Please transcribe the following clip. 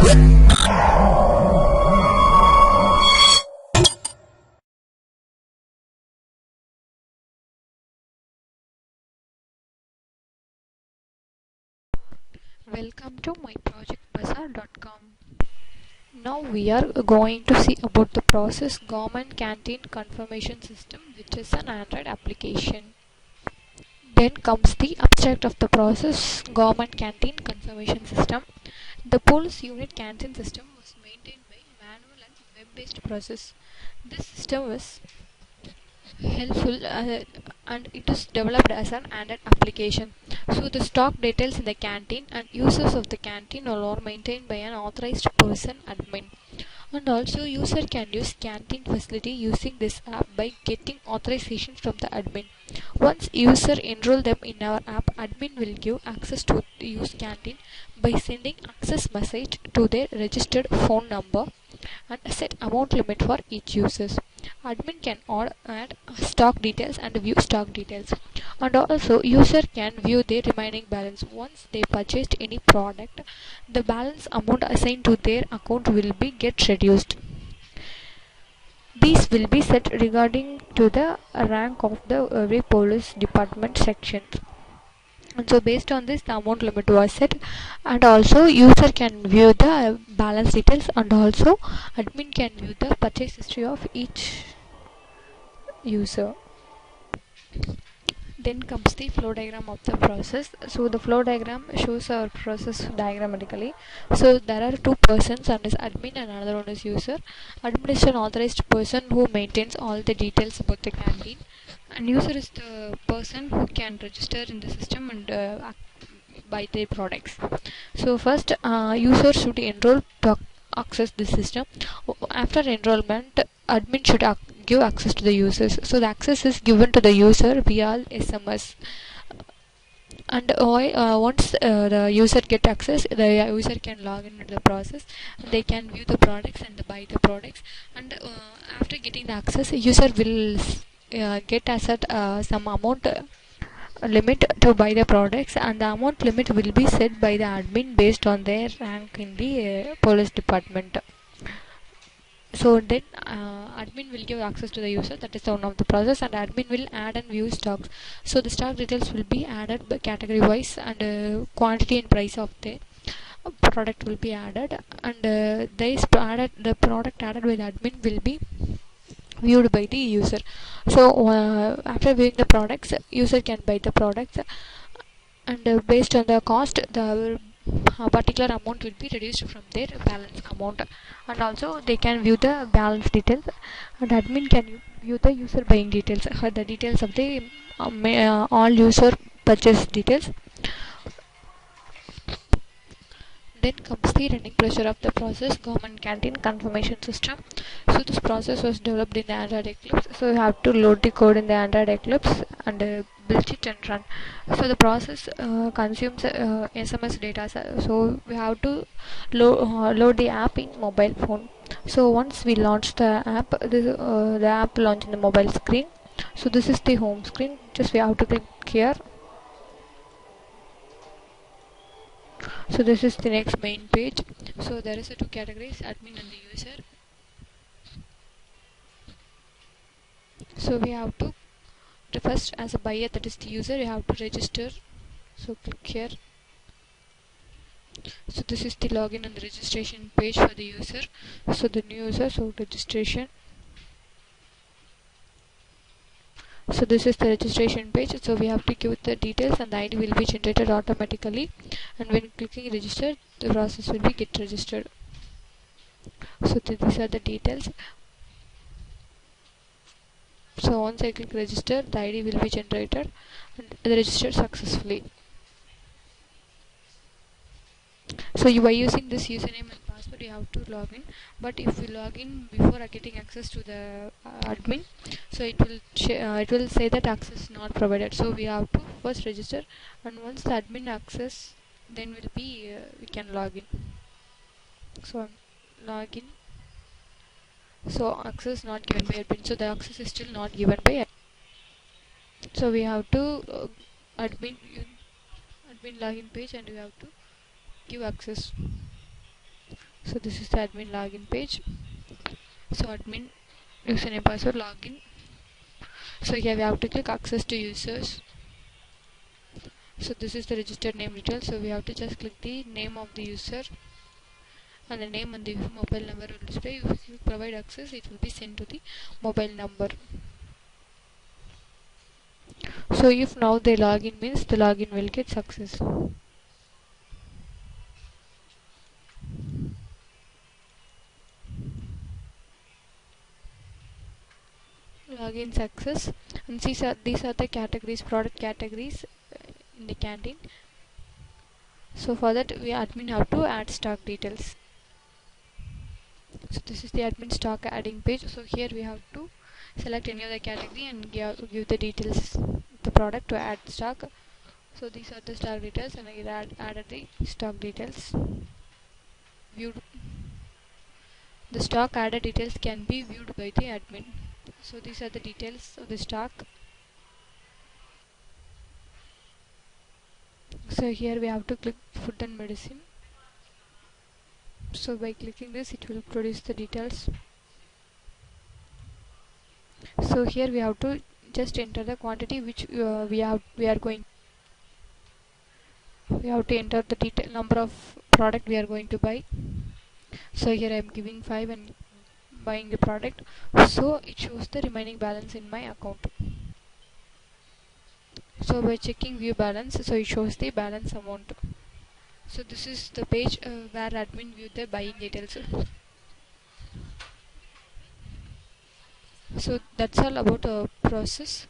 Welcome to myprojectbazaar.com. Now we are going to see about the process government canteen confirmation system, which is an Android application. Then comes the abstract of the process government canteen confirmation system. The police unit canteen system was maintained by manual and web-based process. This system was helpful and it is developed as an Android application. So the stock details in the canteen and users of the canteen are all maintained by an authorized person admin. And also user can use canteen facility using this app by getting authorization from the admin. Once user enroll them in our app, admin will give access to use canteen by sending access message to their registered phone number and set amount limit for each user. Admin can add stock details and view stock details. And also user can view their remaining balance. Once they purchased any product, the balance amount assigned to their account will be get reduced. These will be set regarding to the rank of the every police department section. And so based on this the amount limit was set, and also user can view the balance details, and also admin can view the purchase history of each user. Then comes the flow diagram of the process. So the flow diagram shows our process diagrammatically. So there are two persons, one is admin and another one is user. Admin is an authorized person who maintains all the details about the canteen, and user is the person who can register in the system and buy their products. So first user should enroll to access the system. After enrollment, admin should give access to the users. So the access is given to the user via SMS. And once the user get access, the user can log in into the process. They can view the products and buy the products. And after getting the access, user will get asset some amount limit to buy the products, and the amount limit will be set by the admin based on their rank in the police department. So then admin will give access to the user, that is one of the process, and admin will add and view stocks. So the stock details will be added by category wise, and quantity and price of the product will be added, and the product added by the admin will be viewed by the user. So after viewing the products, user can buy the products, and based on the cost, the particular amount will be reduced from their balance amount. And also they can view the balance details, and admin can view the user buying details, the details of the all user purchase details. Then comes the running procedure of the process government canteen confirmation system. So this process was developed in the Android Eclipse. So you have to load the code in the Android Eclipse and build it and run. So the process consumes SMS data. So we have to load the app in mobile phone. So once we launch the app, the app launch in the mobile screen. So this is the home screen. Just we have to click here. So this is the next main page. So there is two categories, admin and the user. So we have to first, as a buyer, that is the user, you have to register. So click here. So this is the login and the registration page for the user. So the new user, so registration. So this is the registration page. So we have to give the details, and the ID will be generated automatically, and when clicking register, the process will be get registered. So these are the details. So once I click register, the ID will be generated and registered successfully. So by using this username and password, you have to log in. But if you log in before getting access to the admin, so it will say that access not provided. So we have to first register, and once the admin access, then will be we can log in. So log in. So access not given by admin. So the access is still not given by admin. So we have to admin login page, and we have to give access. So this is the admin login page. So admin username password login. So here we have to click access to users. So this is the registered name details. So we have to just click the name of the user, and the name and the mobile number will display. If you provide access, it will be sent to the mobile number. So if now they login, means the login will get success. Login success. And these are the categories, product categories in the canteen. So for that we admin have to add stock details. So this is the admin stock adding page. So here we have to select any other category and give the details of the product to add stock. So these are the stock details, and I added the stock details. Viewed. The stock added details can be viewed by the admin. So these are the details of the stock. So here we have to click food and medicine. So by clicking this, it will produce the details. So here we have to just enter the quantity which we are going. We have to enter the detail number of product we are going to buy. So here I am giving 5 and buying the product. So it shows the remaining balance in my account. So by checking view balance, so it shows the balance amount. So this is the page where admin view the buying details. So that's all about process.